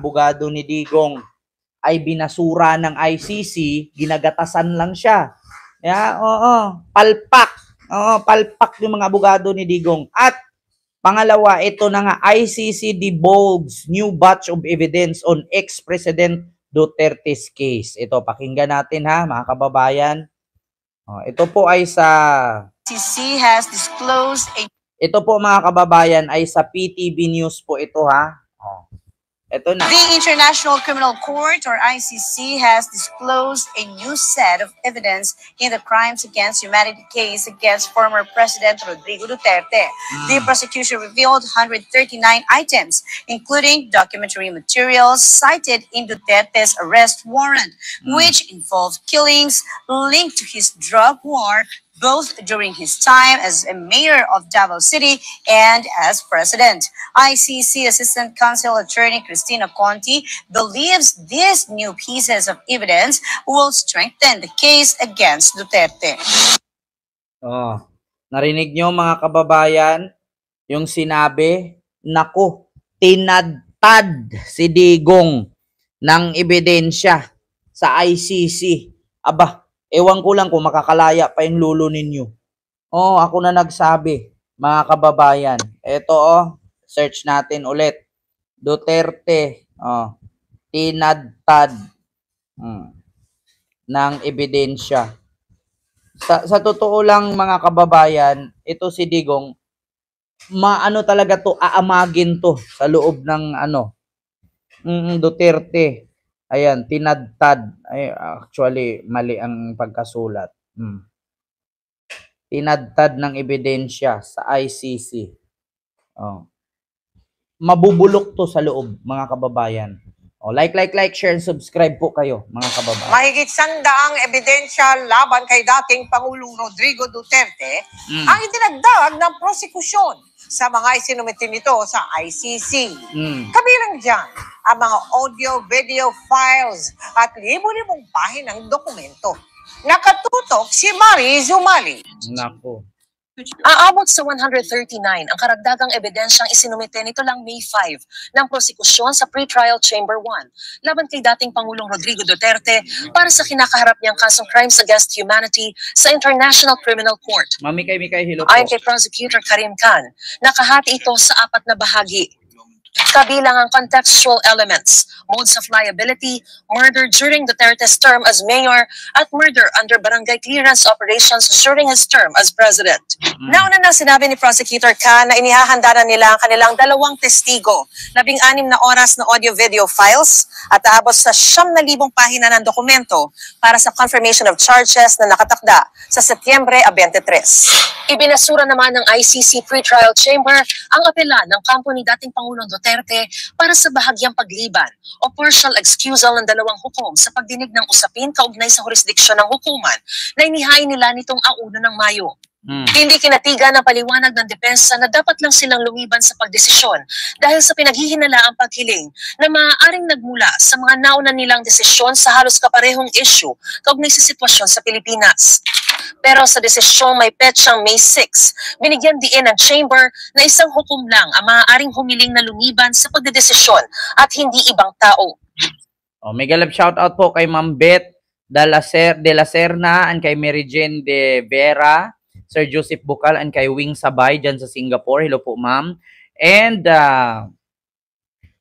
abogado ni Digong ay binasura ng ICC, ginagatasan lang siya. Palpak. Palpak yung mga abogado ni Digong. At pangalawa, ito na nga, ICC divulges new batch of evidence on ex-President Duterte's case. Ito, pakinggan natin ha, mga kababayan. Ito po ay sa... ICC has disclosed a... Ito po mga kababayan ay sa PTV News po ito ha. Ito na. The International Criminal Court or ICC has disclosed a new set of evidence in the Crimes Against Humanity case against former President Rodrigo Duterte. The prosecution revealed 139 items, including documentary materials cited in Duterte's arrest warrant, which involved killings linked to his drug war, both during his time as a mayor of Davao City and as president. ICC Assistant Counsel Attorney Cristina Conti believes these new pieces of evidence will strengthen the case against Duterte. Narinig nyo mga kababayan, yung sinabi, naku, tinadtad si Digong ng ebidensya sa ICC. Aba, ewan ko lang kung makakalaya pa yung lulo ninyo. Ako na nagsabi, mga kababayan. Ito, search natin ulit. Duterte, tinadtad ng ebidensya. Sa totoo lang, mga kababayan, ito si Digong, maano talaga to, aamagin to sa loob ng Duterte. Ayan, tinadtad. Ay, actually, mali ang pagkasulat. Tinadtad ng ebidensya sa ICC. Mabubulok to sa loob, mga kababayan. Like, share, and subscribe po kayo, mga kababayan. Mahigit 100 ebidensya laban kay dating Pangulong Rodrigo Duterte ang idinagdag ng prosekusyon sa mga isinumiti nito sa ICC. Kabilang dyan ang mga audio-video files at libo-libong pahinang dokumento. Nakatutok si Mari Zumali. Nako. Aabot sa 139 ang karagdagang ebidensyang isinumite nito lang May 5 ng prosekusyon sa Pre-Trial Chamber 1 laban kay dating Pangulong Rodrigo Duterte para sa kinakaharap niyang kasong Crimes Against Humanity sa International Criminal Court. Mikay, hello po. Ayon kay Prosecutor Karim Khan, nakahati ito sa 4 na bahagi. Kabilang ang contextual elements, modes of liability, murder during Duterte's term as mayor, at murder under barangay clearance operations during his term as president. Nauna na sinabi ni Prosecutor Khan na inihahanda na nila ang kanilang 2 testigo, 16 na oras na audio-video files, at aabot sa 9,000 pahina ng dokumento para sa confirmation of charges na nakatakda sa Setyembre 23. Ibinasura naman ng ICC Pre-Trial Chamber ang apela ng kampo ni dating Pangulong Duterte para sa bahagyang pagliban o partial excusal ng 2 hukom sa pagdinig ng usapin kaugnay sa jurisdiksyon ng hukuman na inihain nila nitong 1 ng Mayo. Hindi kinatigan ng paliwanag ng depensa na dapat lang silang lumiban sa pagdesisyon dahil sa pinaghihinalaang paghiling na maaaring nagmula sa mga nauna nilang desisyon sa halos kaparehong issue kaugnay sa sitwasyon sa Pilipinas. Pero sa desisyong may petsang May 6, binigyan diin ng Chamber na isang hukom lang ang maaaring humiling na lumiban sa pagdedesisyon at hindi ibang tao. Mega love shoutout po kay Ma'am Beth de la Serna and kay Mary Jane de Vera, Sir Joseph Bucal and kay Wing Sabay dyan sa Singapore. Hello po, ma'am. And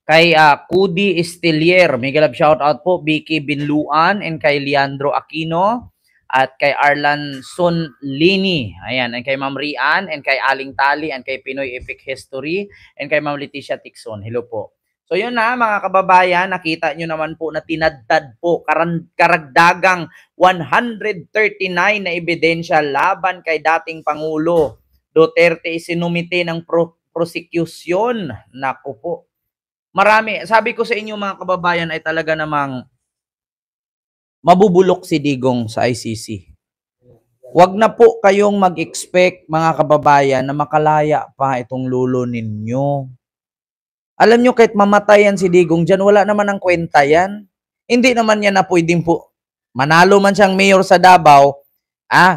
kay Kudi Estilier, mega love shoutout po, Vicky Binluan and kay Leandro Aquino at kay Arlan Sonlini. Ayan, and kay Ma'am Rian and kay Aling Tali and kay Pinoy Epic History and kay Ma'am Leticia Tixon. Hello po. So yun na mga kababayan, nakita nyo naman po na tinadtad po karagdagang 139 na ebidensya laban kay dating Pangulo Duterte, isinumite ng prosecution. Naku po. Marami. Sabi ko sa inyo mga kababayan ay talaga namang mabubulok si Digong sa ICC. Huwag na po kayong mag-expect mga kababayan na makalaya pa itong lulo ninyo. Alam nyo, kahit mamatayan si Digong dyan, wala naman ang kwenta yan. Hindi naman yan na pwedeng po. Manalo man siyang mayor sa Davao,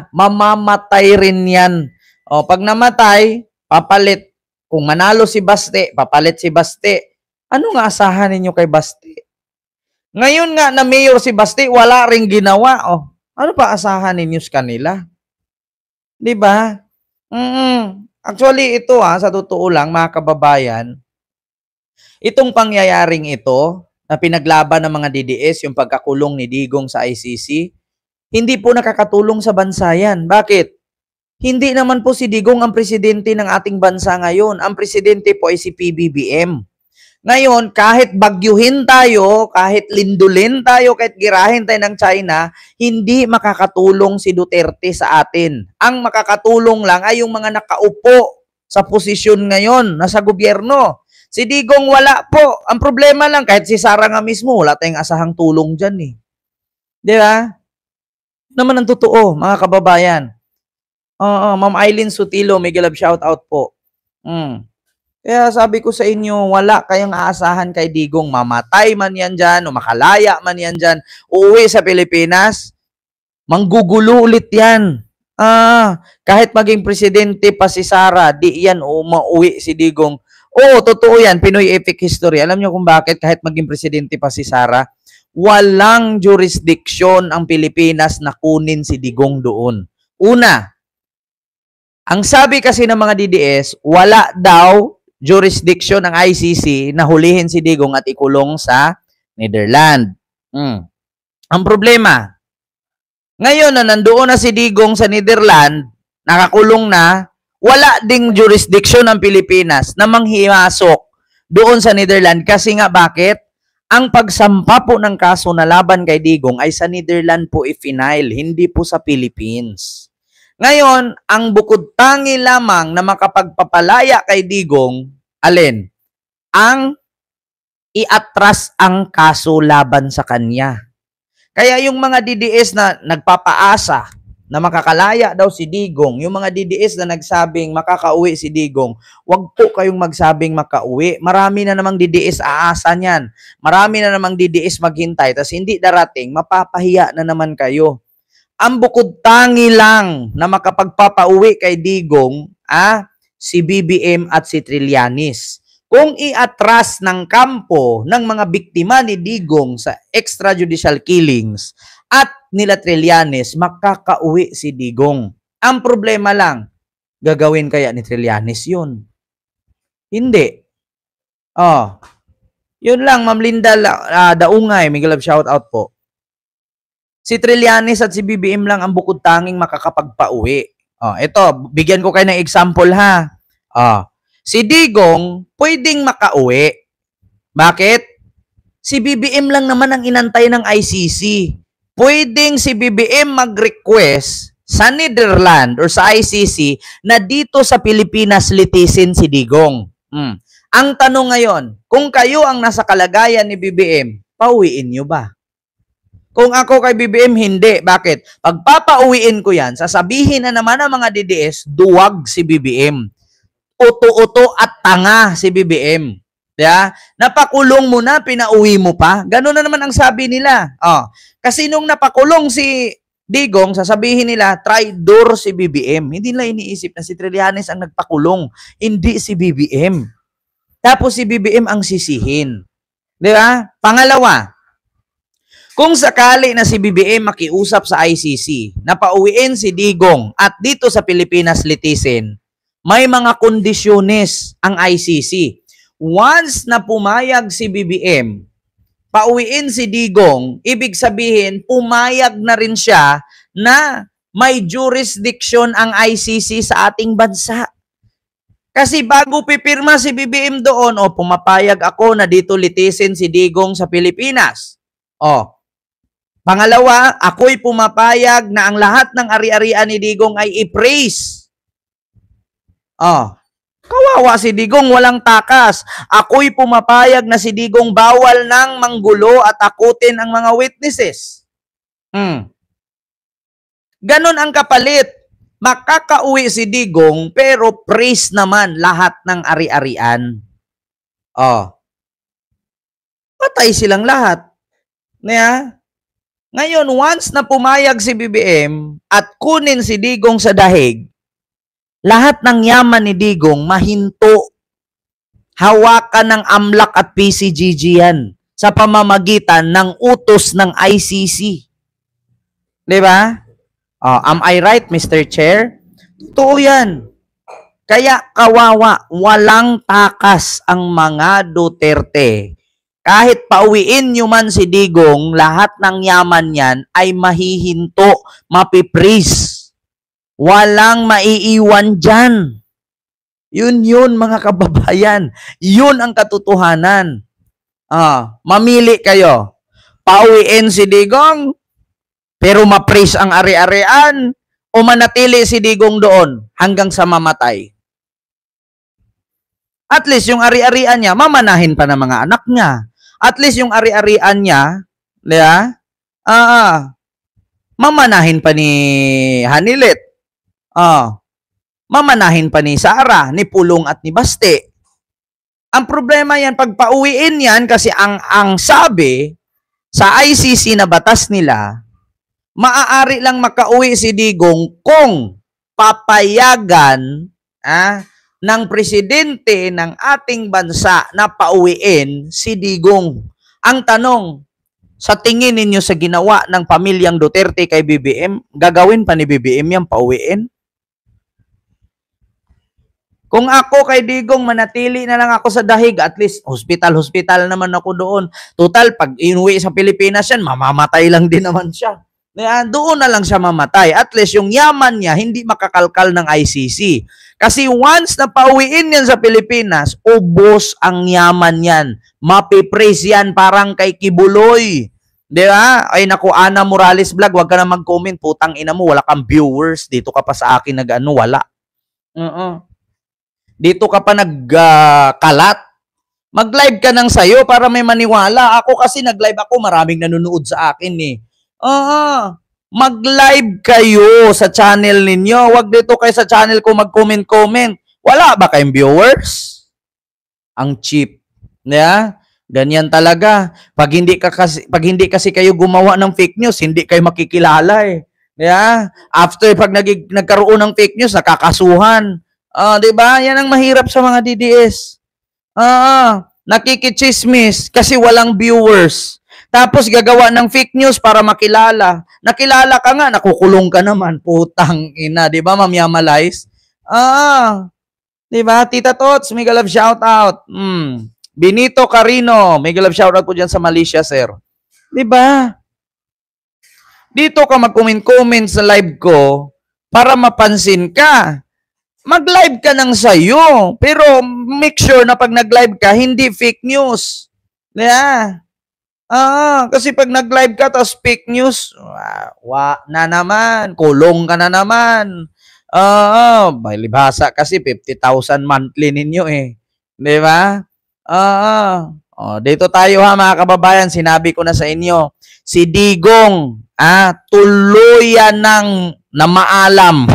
mamamatay rin yan. Pag namatay, papalit. Kung manalo si Baste, papalit si Baste. Ano nga asahan ninyo kay Basti? Ngayon nga na mayor si Basti, wala ring ginawa. Oh, ano pa asahan ninyo sa kanila? 'Di ba? Actually, ito sa totoo lang, mga kababayan, itong pangyayaring ito, na pinaglaban ng mga DDS, yung pagkakulong ni Digong sa ICC, hindi po nakakatulong sa bansa yan. Bakit? Hindi naman po si Digong ang presidente ng ating bansa ngayon. Ang presidente po ay si PBBM. Ngayon, kahit bagyuhin tayo, kahit lindulin tayo, kahit girahin tayo ng China, hindi makakatulong si Duterte sa atin. Ang makakatulong lang ay yung mga nakaupo sa posisyon ngayon, nasa gobyerno. Si Digong wala po. Ang problema lang, kahit si Sara nga mismo, wala tayong asahang tulong dyan eh. Di ba? Naman ang totoo, mga kababayan. Ma'am Eileen Sutilo, mega love shout out po. Kaya sabi ko sa inyo, wala kayong aasahan kay Digong. Mamatay man yan dyan, o makalaya man yan dyan, uuwi sa Pilipinas, manggugulo ulit yan. Kahit maging presidente pa si Sara, di yan mauwi si Digong. Oo, totoo yan, Pinoy epic history. Alam niyo kung bakit kahit maging presidente pa si Sara, walang jurisdiction ang Pilipinas na kunin si Digong doon. Una, ang sabi kasi ng mga DDS, wala daw jurisdiction ng ICC na hulihin si Digong at ikulong sa Netherlands. Ang problema, ngayon na nandoon na si Digong sa Netherlands, nakakulong na, wala ding jurisdiction ng Pilipinas na manghimasok doon sa Netherlands. Kasi nga bakit? Ang pagsampa po ng kaso na laban kay Digong ay sa Netherlands po i-file, hindi po sa Philippines. Ngayon, ang bukod tangi lamang na makapagpapalaya kay Digong, alin? Ang iatras ang kaso laban sa kanya. Kaya yung mga DDS na nagpapaasa na makakalaya daw si Digong, yung mga DDS na nagsabing makakauwi si Digong, wag po kayong magsabing makauwi. Marami na namang DDS aasa niyan. Marami na namang DDS maghintay, tas hindi darating, mapapahiya na naman kayo. Ang bukod tangi lang na makapagpapauwi kay Digong, si BBM at si Trillanes. Kung iatras ng kampo ng mga biktima ni Digong sa extrajudicial killings at nila Trillanes, makakauwi si Digong. Ang problema lang, gagawin kaya ni Trillanes yun? Hindi. Yun lang, Ma'am Linda Daungay, may love shout out po. Si Trillanes at si BBM lang ang bukod tanging makakapagpauwi. Ito, bigyan ko kayo ng example ha. Si Digong, pwedeng makauwi. Bakit? Si BBM lang naman ang inantay ng ICC. Pwedeng si BBM mag-request sa Netherlands or sa ICC na dito sa Pilipinas litisin si Digong. Ang tanong ngayon, kung kayo ang nasa kalagayan ni BBM, pauwiin nyo ba? Kung ako kay BBM, hindi. Bakit? Pagpapauwiin ko yan, sasabihin na naman ng mga DDS, duwag si BBM. Uto-uto at tanga si BBM. Yeah? Napakulong mo na, pinauwi mo pa. Ganun na naman ang sabi nila. Kasi nung napakulong si Digong, sasabihin nila, traidor si BBM. Hindi nila iniisip na si Trillanes ang nagpakulong, hindi si BBM. Tapos si BBM ang sisihin. Di ba? Pangalawa, kung sakali na si BBM makiusap sa ICC, napauwiin si Digong at dito sa Pilipinas litisin, may mga kondisyones ang ICC. Once na pumayag si BBM, pauwiin si Digong, ibig sabihin, pumayag na rin siya na may jurisdiction ang ICC sa ating bansa. Kasi bago pipirma si BBM doon, pumapayag ako na dito litisin si Digong sa Pilipinas. Pangalawa, ako'y pumapayag na ang lahat ng ari-arian ni Digong ay i-praise. Kawawa si Digong, walang takas. Ako'y pumapayag na si Digong bawal nang manggulo at takutin ang mga witnesses. Ganon ang kapalit. Makakauwi si Digong pero praise naman lahat ng ari-arian. Patay silang lahat. Ngayon, once na pumayag si BBM at kunin si Digong sa dahig, lahat ng yaman ni Digong mahinto. hawakan ng AMLAC at PCGG yan sa pamamagitan ng utos ng ICC. Di ba? Am I right, Mr. Chair? Totoo yan. Kaya kawawa, walang takas ang mga Duterte. Kahit pauwiin nyo man si Digong, lahat ng yaman yan ay mahihinto, mapipris. Walang maiiwan dyan. Yun mga kababayan. Yun ang katotohanan. Mamili kayo. Pauwiin si Digong, pero mapris ang ari-arian, o manatili si Digong doon hanggang sa mamatay. At least yung ari-arian niya, mamanahin pa ng mga anak niya. At least yung ari-arian niya, mamanahin pa ni Hanilit. Mamanahin pa ni Sara, ni Pulong at ni Baste. Ang problema yan, pag pauwiin yan, kasi ang sabi sa ICC na batas nila, maaari lang makauwi si Digong kung papayagan ng presidente ng ating bansa na pauwiin si Digong. Ang tanong, sa tingin ninyo sa ginawa ng pamilyang Duterte kay BBM, gagawin pa ni BBM yan pauwiin? Kung ako kay Digong, manatili na lang ako sa dahig, at least hospital naman ako doon. Total, pag inuwi sa Pilipinas yan, mamamatay lang din naman siya. Doon na lang siya mamatay. At least yung yaman niya, hindi makakalkal ng ICC. Kasi once na pauwiin yan sa Pilipinas, ubos ang yaman yan. Mapipraise yan parang kay Kibuloy. Di ba? Ay naku, Ana Morales Vlog, wag ka na mag-comment. Putang ina mo, wala kang viewers. Dito ka pa sa akin wala. Dito ka pa nagkalat. Mag-live ka nang sayo para may maniwala. Ako kasi nag-live ako, maraming nanonood sa akin eh. Mag-live kayo sa channel ninyo. Wag dito kayo sa channel ko mag-comment-comment. Wala ba kayong viewers? Ang cheap. Ganyan talaga. Pag hindi kasi kayo gumawa ng fake news, hindi kayo makikilala eh. After pag nagkaroon ng fake news, nakakasuhan. 'Di ba? Yan ang mahirap sa mga DDS. Nakikichismis kasi walang viewers. Tapos gagawa ng fake news para makilala. Nakilala ka nga, nakukulong ka naman. Putang ina, 'di ba? Mamyamalize. 'Di ba? Tita Tots, mega love shout out. Benito Carino, mega love shout out po diyan sa Malaysia, sir. 'Di ba? Dito ka mag-comment sa live ko para mapansin ka. Mag-live ka nang sayo, pero make sure na pag nag-live ka, hindi fake news. Kasi pag nag-live ka, tapos fake news, na naman, kulong ka na naman. May libhasa kasi 50,000 monthly ninyo eh. Di ba? Dito tayo mga kababayan, sinabi ko na sa inyo, si Digong, tuluyan ng namaalam.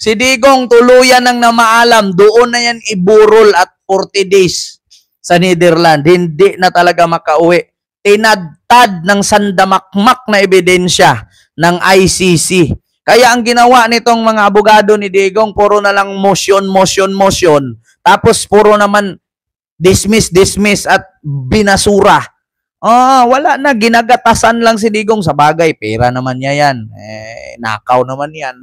Si Digong tuluyan ng namaalam, doon na yan iburol at 40 days sa Netherlands. Hindi na talaga makauwi. Tinadtad ng sandamakmak na ebidensya ng ICC. Kaya ang ginawa nitong mga abogado ni Digong, puro na lang motion. Tapos puro naman dismiss at binasura. Wala na, ginagatasan lang si Digong. Sa bagay, pera naman niya yan. Nakaw naman yan.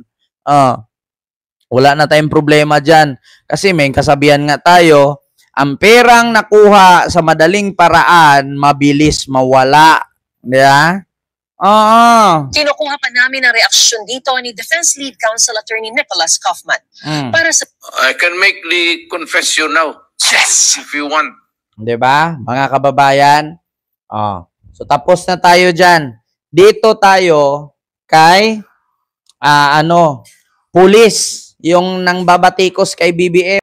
Wala na tayong problema dyan. Kasi may kasabihan nga tayo, ang perang nakuha sa madaling paraan, mabilis mawala. Diba? Kinukuha pa namin ang reaksyon dito ni Defense Lead Counsel Attorney Nicholas Kaufman. Para sa... I can make the confession now. Yes! If you want. Diba? Mga kababayan. So tapos na tayo dyan. Dito tayo kay pulis, yung nang babatikos kay BBM.